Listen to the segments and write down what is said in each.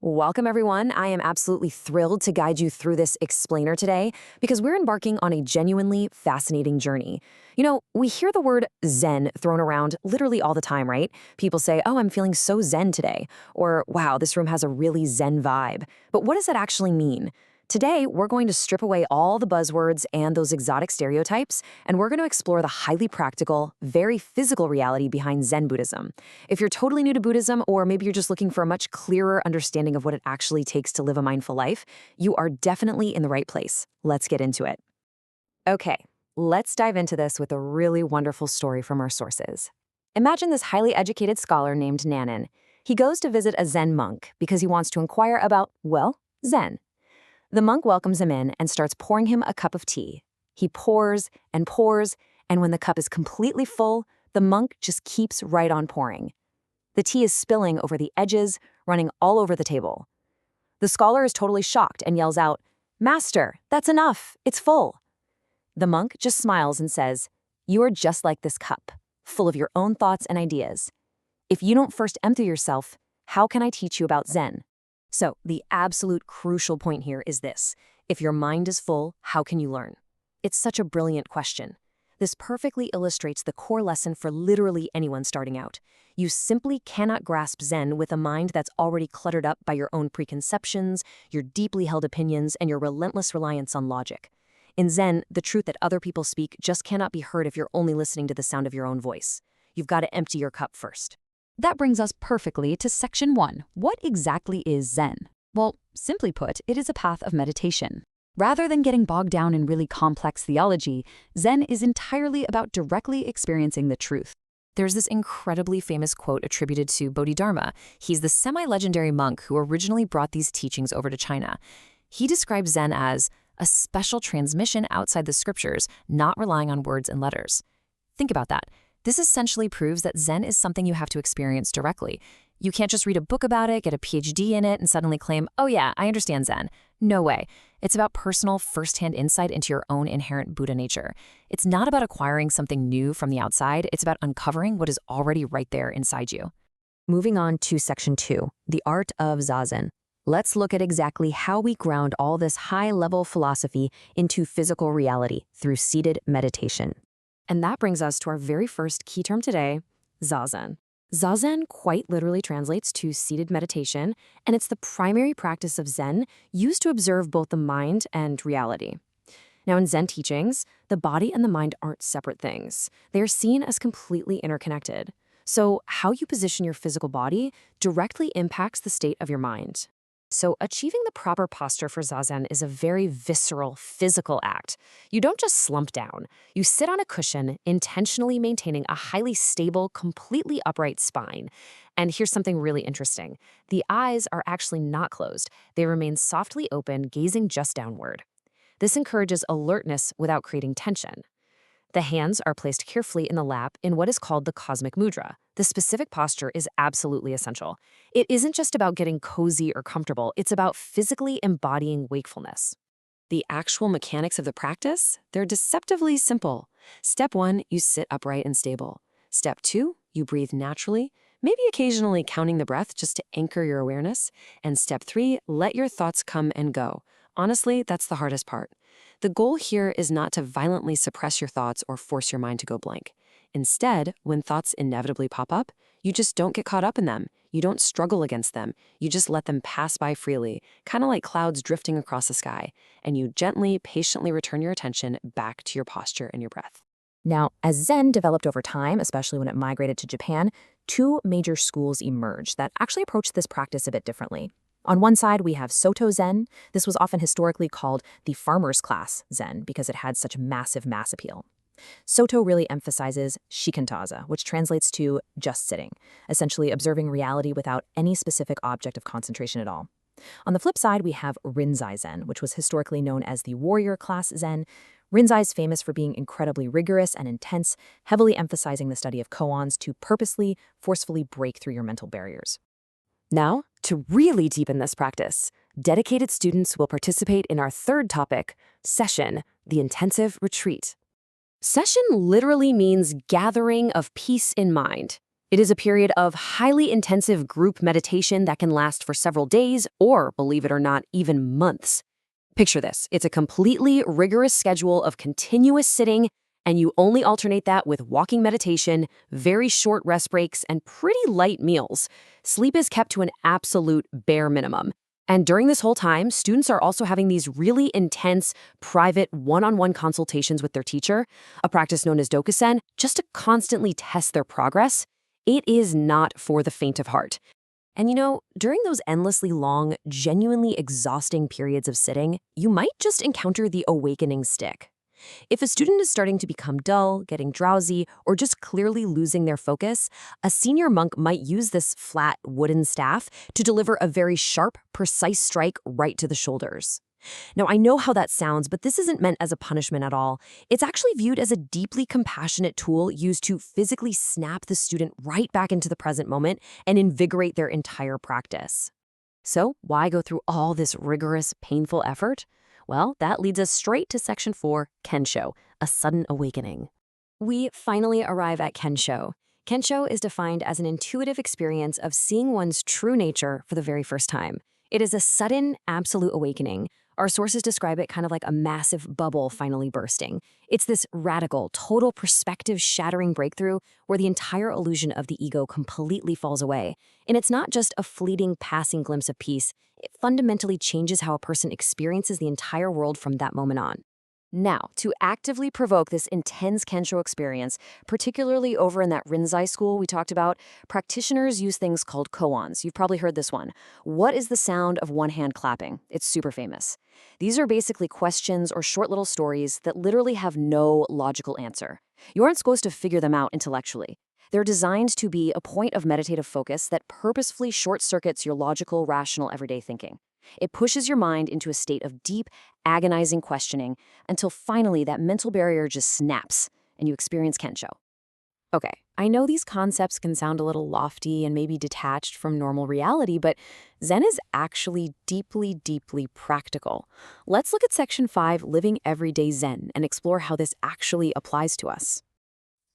Welcome, everyone. I am absolutely thrilled to guide you through this explainer today because we're embarking on a genuinely fascinating journey. We hear the word Zen thrown around literally all the time, right? People say, oh, I'm feeling so Zen today, or wow, this room has a really Zen vibe. But what does that actually mean? Today, we're going to strip away all the buzzwords and those exotic stereotypes, and we're going to explore the highly practical, very physical reality behind Zen Buddhism. If you're totally new to Buddhism, or maybe you're just looking for a much clearer understanding of what it actually takes to live a mindful life, you are definitely in the right place. Let's get into it. Okay, let's dive into this with a really wonderful story from our sources. Imagine this highly educated scholar named Nanan. He goes to visit a Zen monk because he wants to inquire about, well, Zen. The monk welcomes him in and starts pouring him a cup of tea. He pours, and when the cup is completely full, the monk just keeps right on pouring. The tea is spilling over the edges, running all over the table. The scholar is totally shocked and yells out, "Master, that's enough, it's full." The monk just smiles and says, "You are just like this cup, full of your own thoughts and ideas. If you don't first empty yourself, how can I teach you about Zen?" So, the absolute crucial point here is this. If your mind is full, how can you learn? It's such a brilliant question. This perfectly illustrates the core lesson for literally anyone starting out. You simply cannot grasp Zen with a mind that's already cluttered up by your own preconceptions, your deeply held opinions, and your relentless reliance on logic. In Zen, the truth that other people speak just cannot be heard if you're only listening to the sound of your own voice. You've got to empty your cup first. That brings us perfectly to Section 1. What exactly is Zen? Well, simply put, it is a path of meditation. Rather than getting bogged down in really complex theology, Zen is entirely about directly experiencing the truth. There's this incredibly famous quote attributed to Bodhidharma. He's the semi-legendary monk who originally brought these teachings over to China. He describes Zen as a special transmission outside the scriptures, not relying on words and letters. Think about that. This essentially proves that Zen is something you have to experience directly. You can't just read a book about it, get a PhD in it, and suddenly claim, oh yeah, I understand Zen. No way. It's about personal, first-hand insight into your own inherent Buddha nature. It's not about acquiring something new from the outside. It's about uncovering what is already right there inside you. Moving on to Section 2, the art of Zazen. Let's look at exactly how we ground all this high-level philosophy into physical reality through seated meditation. And that brings us to our very first key term today, Zazen. Zazen quite literally translates to seated meditation, and it's the primary practice of Zen used to observe both the mind and reality. Now, in Zen teachings, the body and the mind aren't separate things. They are seen as completely interconnected. So how you position your physical body directly impacts the state of your mind. So achieving the proper posture for Zazen is a very visceral, physical act. You don't just slump down. You sit on a cushion, intentionally maintaining a highly stable, completely upright spine. And here's something really interesting. The eyes are actually not closed. They remain softly open, gazing just downward. This encourages alertness without creating tension. The hands are placed carefully in the lap in what is called the cosmic mudra. The specific posture is absolutely essential. It isn't just about getting cozy or comfortable, it's about physically embodying wakefulness. The actual mechanics of the practice, they're deceptively simple. Step 1, you sit upright and stable. Step 2, you breathe naturally, maybe occasionally counting the breath just to anchor your awareness. And Step 3, let your thoughts come and go. Honestly, that's the hardest part. The goal here is not to violently suppress your thoughts or force your mind to go blank. Instead, when thoughts inevitably pop up, you just don't get caught up in them. You don't struggle against them. You just let them pass by freely, kind of like clouds drifting across the sky, and you gently, patiently return your attention back to your posture and your breath. Now, as Zen developed over time, especially when it migrated to Japan, two major schools emerged that actually approached this practice a bit differently. On one side, we have Soto Zen. This was often historically called the farmer's class Zen because it had such massive mass appeal. Soto really emphasizes shikantaza, which translates to just sitting, essentially observing reality without any specific object of concentration at all. On the flip side, we have Rinzai Zen, which was historically known as the warrior class Zen. Rinzai is famous for being incredibly rigorous and intense, heavily emphasizing the study of koans to purposely, forcefully break through your mental barriers. Now, to really deepen this practice, dedicated students will participate in our third topic, session, the intensive retreat. Session literally means gathering of peace in mind. It is a period of highly intensive group meditation that can last for several days or, believe it or not, even months. Picture this. It's a completely rigorous schedule of continuous sitting, and you only alternate that with walking meditation, very short rest breaks, and pretty light meals. Sleep is kept to an absolute bare minimum. And during this whole time, students are also having these really intense, private, one-on-one consultations with their teacher, a practice known as dokusen, just to constantly test their progress. It is not for the faint of heart. And during those endlessly long, genuinely exhausting periods of sitting, you might just encounter the awakening stick. If a student is starting to become dull, getting drowsy, or just clearly losing their focus, a senior monk might use this flat wooden staff to deliver a very sharp, precise strike right to the shoulders. Now, I know how that sounds, but this isn't meant as a punishment at all. It's actually viewed as a deeply compassionate tool used to physically snap the student right back into the present moment and invigorate their entire practice. So, why go through all this rigorous, painful effort? Well, that leads us straight to Section 4, Kensho, a sudden awakening. We finally arrive at Kensho. Kensho is defined as an intuitive experience of seeing one's true nature for the very first time. It is a sudden, absolute awakening. Our sources describe it kind of like a massive bubble finally bursting. It's this radical, total perspective-shattering breakthrough where the entire illusion of the ego completely falls away. And it's not just a fleeting, passing glimpse of peace. It fundamentally changes how a person experiences the entire world from that moment on. Now, to actively provoke this intense Kensho experience, particularly over in that Rinzai school we talked about, practitioners use things called koans. You've probably heard this one. What is the sound of one hand clapping? It's super famous. These are basically questions or short little stories that literally have no logical answer. You aren't supposed to figure them out intellectually. They're designed to be a point of meditative focus that purposefully short-circuits your logical, rational, everyday thinking. It pushes your mind into a state of deep, agonizing questioning until finally that mental barrier just snaps and you experience Kensho. Okay, I know these concepts can sound a little lofty and maybe detached from normal reality, but Zen is actually deeply, deeply practical. Let's look at Section 5, Living Everyday Zen, and explore how this actually applies to us.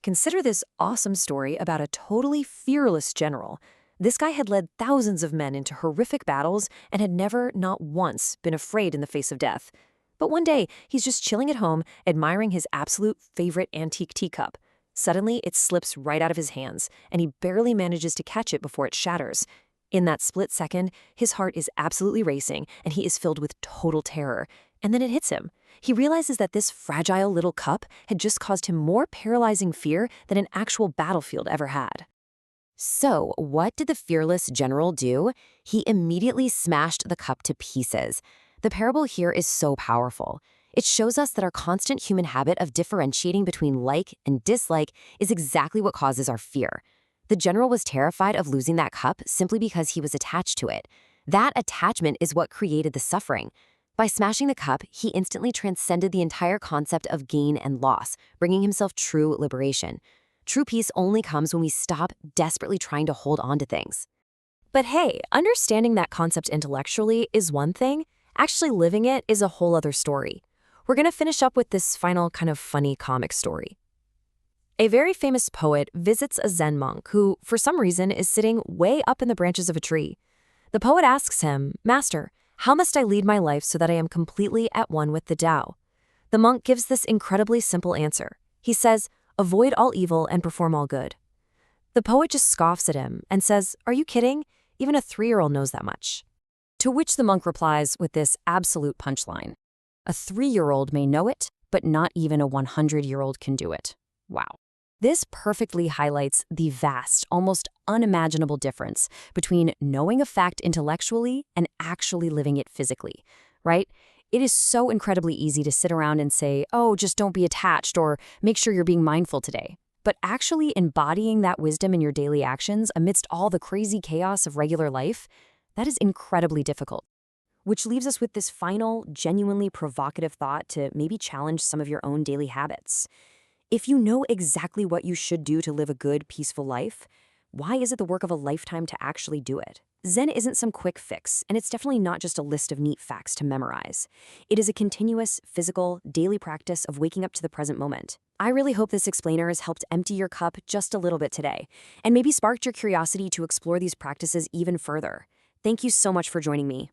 Consider this awesome story about a totally fearless general. This guy had led thousands of men into horrific battles and had never, not once, been afraid in the face of death. But one day, he's just chilling at home, admiring his absolute favorite antique teacup. Suddenly, it slips right out of his hands, and he barely manages to catch it before it shatters. In that split second, his heart is absolutely racing, and he is filled with total terror. And then it hits him. He realizes that this fragile little cup had just caused him more paralyzing fear than an actual battlefield ever had. So, what did the fearless general do? He immediately smashed the cup to pieces. The parable here is so powerful. It shows us that our constant human habit of differentiating between like and dislike is exactly what causes our fear. The general was terrified of losing that cup simply because he was attached to it. That attachment is what created the suffering. By smashing the cup, he instantly transcended the entire concept of gain and loss, bringing himself true liberation. True peace only comes when we stop desperately trying to hold on to things. But hey, understanding that concept intellectually is one thing. Actually living it is a whole other story. We're going to finish up with this final kind of funny comic story. A very famous poet visits a Zen monk who, for some reason, is sitting way up in the branches of a tree. The poet asks him, "Master, how must I lead my life so that I am completely at one with the Tao?" The monk gives this incredibly simple answer. He says, "Avoid all evil and perform all good." The poet just scoffs at him and says, "Are you kidding? Even a 3-year-old knows that much." To which the monk replies with this absolute punchline. A 3-year-old may know it, but not even a 100-year-old can do it. Wow. This perfectly highlights the vast, almost unimaginable difference between knowing a fact intellectually and actually living it physically, right? It is so incredibly easy to sit around and say, oh, just don't be attached or make sure you're being mindful today. But actually embodying that wisdom in your daily actions amidst all the crazy chaos of regular life, that is incredibly difficult. Which leaves us with this final, genuinely provocative thought to maybe challenge some of your own daily habits. If you know exactly what you should do to live a good, peaceful life, why is it the work of a lifetime to actually do it? Zen isn't some quick fix, and it's definitely not just a list of neat facts to memorize. It is a continuous, physical, daily practice of waking up to the present moment. I really hope this explainer has helped empty your cup just a little bit today, and maybe sparked your curiosity to explore these practices even further. Thank you so much for joining me.